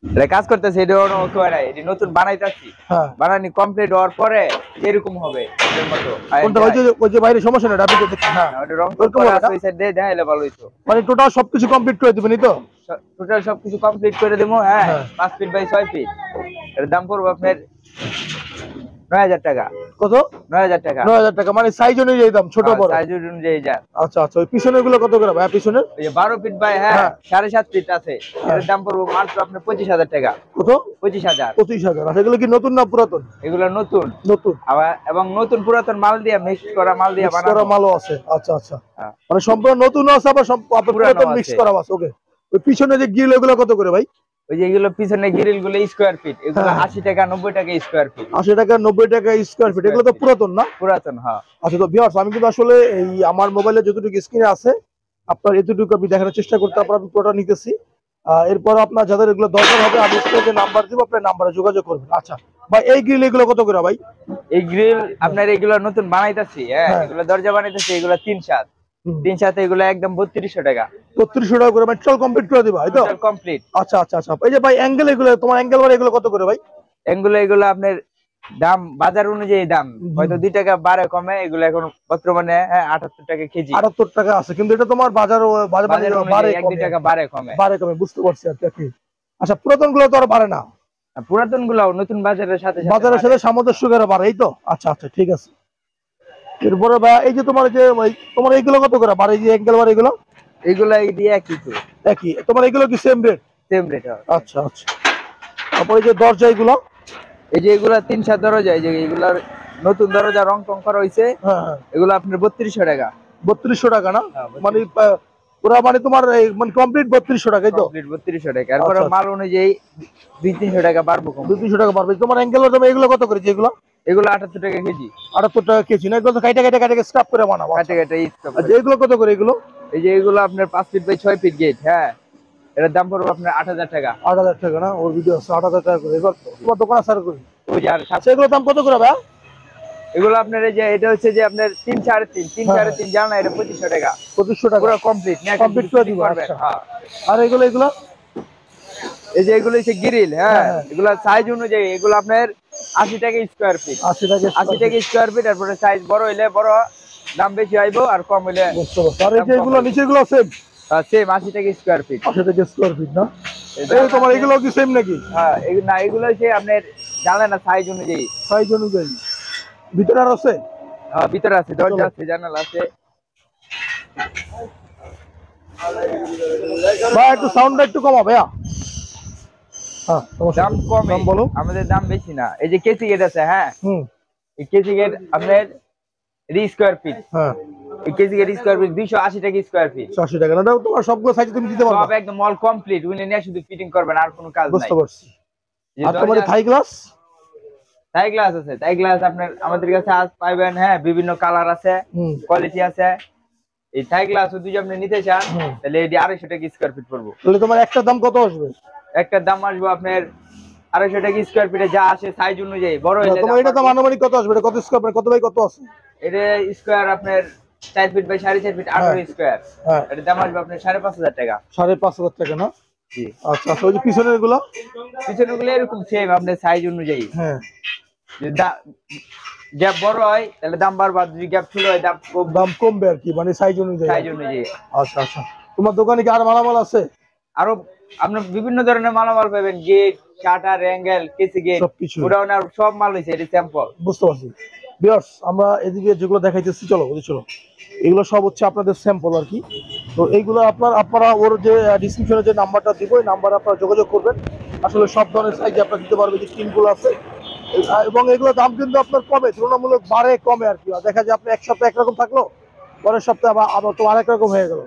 এটা কাজ করতেছে, এটা এটি নতুন বানাইতেছি। হ্যাঁ, বানানি কমপ্লিট হওয়ার পরে এরকম হবে এর মতো। কোনটা ওই যে বাইরে সমস্যা নেই, আপনি দেখেন। হ্যাঁ, ওটা রং ওরকম করা হবে আছে না? ওই সাইড দিয়ে দেখাইলে ভালো হইতো। মানে টোটাল সবকিছু কমপ্লিট করে দিবেনই তো? টোটাল সবকিছু কমপ্লিট করে দেবো। হ্যাঁ, হ্যাঁ। 5 ফিট বাই 6 ফিট। এর দাম পড়বে আপনার 9000 টাকা। কত? 9000 টাকা। 9000 টাকা, মানে সাইজ অনুযায়ী দাম, ছোট বড় সাইজ অনুযায়ী যা। আচ্ছা আচ্ছা। ওই পিছনের গুলো কত করে ভাই? পিছনের ওই যে 12 ফিট বাই 7.5 ফিট আছে, এর দাম পড়বে মাত্র আপনার 25000 টাকা। কত? 25000। 25000। আচ্ছা, এগুলো কি নতুন না পুরাতন? এগুলো নতুন। নতুন। আবার এবং নতুন পুরাতন মাল দিয়ে মিক্স করা মাল দিয়ে বানানো। করা মালও আছে। আচ্ছা আচ্ছা। মানে সম্পূর্ণ নতুন আছে, আবার পুরাতন মিক্স করা আছে। ওকে। ওই পিছনে যে গ্রিল, এগুলো কত করে ভাই? ওই যে এগুলো পিছনে গ্রিল গুলো স্কয়ার ফিট, এগুলো 80 টাকা 90 টাকা স্কয়ার ফিট। 80 টাকা 90 টাকা স্কয়ার ফিট। এগুলো তো পুরাতন না? পুরাতন, হ্যাঁ। আচ্ছা, তো ভিউয়ার্স, আমি কিন্তু আসলে এই আমার মোবাইলে যতটুকু স্ক্রিনে আছে আপনার এতটুকু আমি দেখানোর চেষ্টা করতে, আপনার আমি পুরোটা নিতেছি। এরপর আপনার যাদের এগুলো দরকার হবে আমি স্ক্রিনে নাম্বার দিব, আপনার নাম্বারে যোগাযোগ করবেন। আচ্ছা ভাই, এই গ্রিল এগুলো কত করে ভাই? এই গ্রিল আপনার এগুলো নতুন বানাইতাছি। হ্যাঁ, এগুলো দরজা বানাইতাছি, এগুলো 3 সাত এগুলো একদম 3200 টাকা। 3200 টাকা করে টোটাল কমপ্লিট করে দিবা, এই তো? Total complete. আচ্ছা আচ্ছা আচ্ছা। এই যে ভাই অ্যাঙ্গেল, এগুলো তোমার অ্যাঙ্গেল বাড়ি, এগুলো কত করে ভাই? এগুলো আপনার দাম বাজার অনুযায়ী দাম হয়তো 2 টাকা বাড়ে কমে। এগুলো এখন বর্তমানে 78 টাকা কেজি। 78 টাকা আছে, কিন্তু এটা তোমার বাজার বাড়ে 1-2 টাকা বাড়ে কমে। বুঝতে পারছি আর কি। আচ্ছা, পুরাতন গুলো তো আর বাড়ে না? পুরাতন গুলো নতুন বাজারের সাথে সামঞ্জস্য করে বাড়ে, এই তো? আচ্ছা আচ্ছা, ঠিক আছে। এরপরে ভাই এই যে তোমার তোমার এইগুলো কত করে বাড়ে? যে অ্যাঙ্গেল বাড়ে এগুলো এই দিয়ে একই তোমার এগুলো কি সেম রেট? Same rate. আচ্ছা আচ্ছা। তারপরে যে দরজা এগুলো, এই যে এগুলা 3-7 দরজা, এই যে এগুলার নতুন দরজা রং টং করা হইছে। হ্যাঁ, এগুলো আপনার 3200 টাকা। 3200 টাকা না? মানে পুরো মানে তোমার মানে কমপ্লিট 3200 টাকা, এই তো? কমপ্লিট 3200 টাকা। এরপর মাল অনুযায়ী 200-300 টাকা বাড়বে। 200 টাকা বাড়বে। তোমার অ্যাঙ্গেল দাম এগুলো কত করে? যেগুলো এগুলো 78 টাকা কেজি। 78 টাকা কেজি না? এগুলো কাইটা স্ক্র্যাপ করে বানাবো। কাটে স্টপ। আচ্ছা, এগুলো কত করে? এগুলো এই যে এগুলো আপনার 5 ফিট বাই 6 ফিট গেট। হ্যাঁ, এটার দাম পড়বে আপনার 8000 টাকা। 8000 টাকা না? ওর ভিডিও আছে 8000 টাকা করে। এবার তোমার দোকান আছে করি। ওই যে আর এগুলোর দাম কত করে ভাই? এগুলো আপনার এই যে এটা হচ্ছে যে আপনার 3-3.5 জানা, এটা 2500 টাকা। 2500 টাকা পুরো কমপ্লিট কমপ্লিট করে দিব। হ্যাঁ। আর এগুলো এই যে এগুলো হচ্ছে গ্রিল। হ্যাঁ, এগুলো সাইজ অনুযায়ী এগুলো আপনার 80 টাকা স্কয়ার ফিট। 80 টাকা স্কয়ার ফিট। তারপরে সাইজ বড় হইলে বড় দাম বেশি আইবো, আর কম হইলে। আর এই যে এগুলো নিচেগুলো সেম 80 টাকা স্কয়ার ফিট। 80 টাকা স্কয়ার ফিট না? এই তোমার এগুলো কি সেম নাকি? হ্যাঁ, না এগুলো হচ্ছে আপনার জানেন না সাইজ অনুযায়ী। ভিতরে আর আছে? হ্যাঁ, ভিতরে আছে, দরজা আছে, জানালা আছে। ভাই একটু সাউন্ডটা একটু কমা ভাইয়া। হ্যাঁ, দাম কম বলো। আমাদের দাম বেশি না। এই যে কেসি গেট আছে। হ্যাঁ, এই কেসি গেট আপনার স্কয়ার ফিট। হ্যাঁ, এই কেসি গেট স্কয়ার ফিট 280 টাকা স্কয়ার ফিট। 80 টাকা না? তোমার সবগুলো সাইজ তুমি দিতে পারবে? সব একদম অল কমপ্লিট। উনি নিয়ে শুধু ফিটিং করবেন, আর কোনো কাজ নাই। বুঝতে পারছি। আর তোমার থাই গ্লাস আছে। থাই গ্লাস আপনার আমাদের কাছে আজ পাইবেন। হ্যাঁ, বিভিন্ন কালার আছে, কোয়ালিটি আছে। এই থাই গ্লাস যদি আপনি নিতে চান তাহলে এটি 250 টাকা স্কয়ার ফিট পড়বে। তাহলে তোমার একটা দাম কত আসবে? একটা দাম আসবে আপনার 250 টাকা স্কয়ার ফিটে, যা আসে সাইজ অনুযায়ী। বড় হইলে তোমার এটা দাম আনুমানিক কত আসবে? এটা কত স্কয়ার, মানে কত বাই কত আছে? এটা স্কয়ার আপনার 4 ফিট বাই 4.5 ফিট 18 স্কয়ার। হ্যাঁ, এটার দাম আসবে আপনার 5500 টাকা। 5500 টাকা না? জি। আচ্ছা আচ্ছা। ওই যে পিছনের গুলো এরকম সেম আপনার সাইজ অনুযায়ী। হ্যাঁ, গ্যাপ বড় হয় তাহলে দাম বাড়বে, যদি গ্যাপ ছোট হয় দাম কমবে আর কি, মানে সাইজ অনুযায়ী। আচ্ছা আচ্ছা। তোমার দোকানে কি আর মালামাল আছে? আরো আপনার বিভিন্ন ধরনের মালামাল পাবেন। গেট, শাটার, অ্যাঙ্গেল, কেসি গেট, পুরাওনার সব মাল হইছে। এটা স্যাম্পল। বুঝতে পারছি। ভিউয়ার্স, আমরা এদিকে যেগুলো দেখাইতেছি, চলো এগুলো সব হচ্ছে আপনাদের স্যাম্পল আর কি। তো এইগুলো আপনারা ওর যে ডেসক্রিপশনে যে নাম্বারটা দিব, এই নাম্বারে আপনারা যোগাযোগ করবেন। আসলে সব ধরনের সাইজ আপনারা দিতে পারবে, যে টিনগুলো আছে। এবং এগুলোর দাম কিন্তু আপনার কমে, তুলনামূলক বাড়ে কমে আর কি। দেখা যায় আপনি এক সপ্তাহে একরকম থাকলো, পরের সপ্তাহে আবার তো আরেক রকম হয়ে গেল।